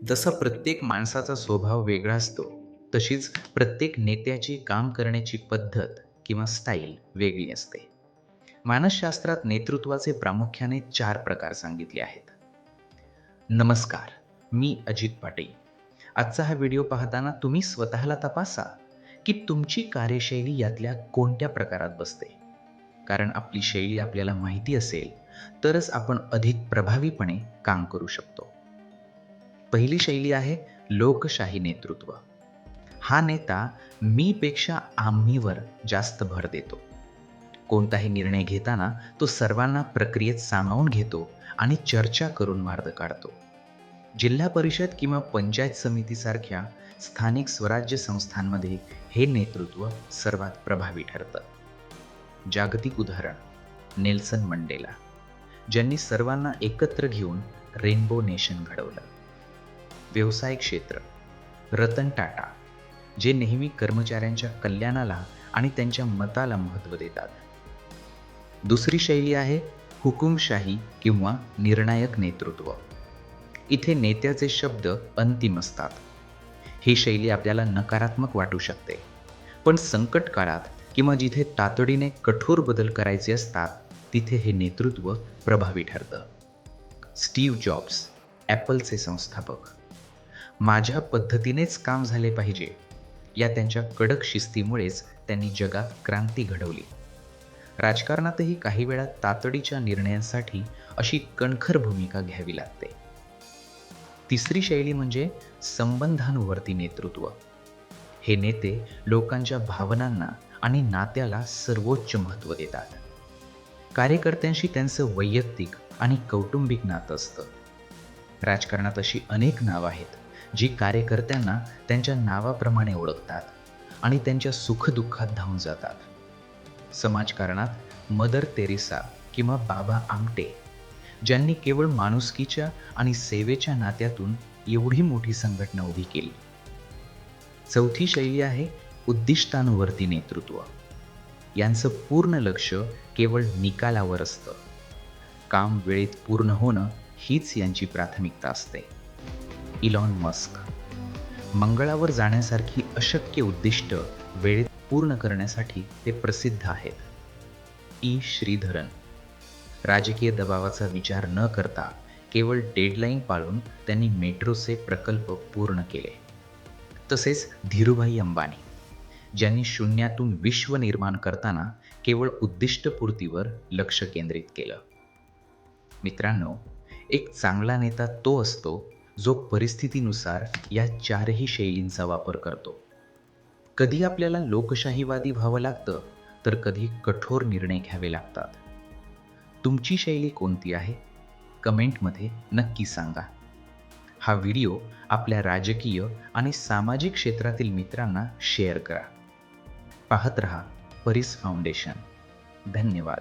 जसा प्रत्येक माणसाचा स्वभाव वेगळा असतो, तशीच प्रत्येक नेत्याची काम करण्याची पद्धत किंवा स्टाईल वेगळी असते. मानसशास्त्रात नेतृत्वाचे प्रामुख्याने 4 प्रकार सांगितले आहेत. नमस्कार, मी अजित पाटील. आजचा हा व्हिडिओ पाहताना तुम्ही स्वतःला तपासा, की तुमची कार्यशैली यातल्या कोणत्या प्रकारात बसते. कारण आपली शैली आपल्याला माहिती असेल, तरच आपण अधिक प्रभावीपणे काम करू शकतो. पहिली शैली आहे लोकशाही नेतृत्व. हा नेता मीपेक्षा आम्हीवर जास्त भर देतो. कोणताही निर्णय घेताना तो सर्वांना प्रक्रियेत सामावून घेतो आणि चर्चा करून मार्ग काढतो. जिल्हा परिषद किंवा पंचायत समितीसारख्या स्थानिक स्वराज्य संस्थांमध्ये हे नेतृत्व सर्वात प्रभावी ठरतं. जागतिक उदाहरण नेल्सन मंडेला, ज्यांनी सर्वांना एकत्र घेऊन रेनबो नेशन घडवलं. व्यवसाय क्षेत्र रतन टाटा, जे नेहमी कर्मचाऱ्यांच्या कल्याणाला आणि त्यांच्या मताला महत्त्व देतात. दुसरी शैली आहे हुकुमशाही किंवा निर्णायक नेतृत्व. इथे नेत्याचे शब्द अंतिम असतात. ही शैली आपल्याला नकारात्मक वाटू शकते, पण संकट काळात किंवा जिथे तातडीने कठोर बदल करायचे असतात, तिथे हे नेतृत्व प्रभावी ठरतं. स्टीव्ह जॉब्स, ॲपलचे संस्थापक, माझ्या पद्धतीनेच काम झाले पाहिजे या त्यांच्या कडक शिस्तीमुळेच त्यांनी जगात क्रांती घडवली. राजकारणातही काही वेळा तातडीच्या निर्णयांसाठी अशी कणखर भूमिका घ्यावी लागते. तिसरी शैली म्हणजे संबंधांवरती नेतृत्व. हे नेते लोकांच्या भावनांना आणि नात्याला सर्वोच्च महत्त्व देतात. कार्यकर्त्यांशी त्यांचं वैयक्तिक आणि कौटुंबिक नातं असतं. राजकारणात अशी अनेक नावं आहेत जी कार्यकर्त्यांना त्यांच्या नावाप्रमाणे ओळखतात आणि त्यांच्या सुखदुःखात धावून जातात. समाजकारणात मदर तेरेसा किंवा बाबा आमटे, ज्यांनी केवळ माणुसकीच्या आणि सेवेच्या नात्यातून एवढी मोठी संघटना उभी केली. चौथी शैली आहे उद्दिष्टांवरती नेतृत्व. यांचं पूर्ण लक्ष केवळ निकालावर असतं. काम वेळेत पूर्ण होणं हीच यांची प्राथमिकता असते. इलॉन मस्क, मंगळावर जाण्यासारखी अशक्य उद्दिष्ट वेळेत पूर्ण करण्यासाठी ते प्रसिद्ध आहेत. ई श्रीधरन, राजकीय दबावाचा विचार न करता केवळ डेडलाईन पाळून त्यांनी मेट्रोचे प्रकल्प पूर्ण केले. तसेच धीरूभाई अंबानी, ज्यांनी शून्यातून विश्व निर्माण करताना केवळ उद्दिष्टपूर्तीवर लक्ष केंद्रित केलं. मित्रांनो, एक चांगला नेता तो असतो जो परिस्थितीनुसार या 4ही शैलींचा वापर करतो. कधी आपल्याला लोकशाहीवादी व्हावं लागतं, तर कधी कठोर निर्णय घ्यावे लागतात. तुमची शैली कोणती आहे? कमेंटमध्ये नक्की सांगा. हा व्हिडिओ आपल्या राजकीय आणि सामाजिक क्षेत्रातील मित्रांना शेअर करा. पाहत रहा परिस फाउंडेशन. धन्यवाद.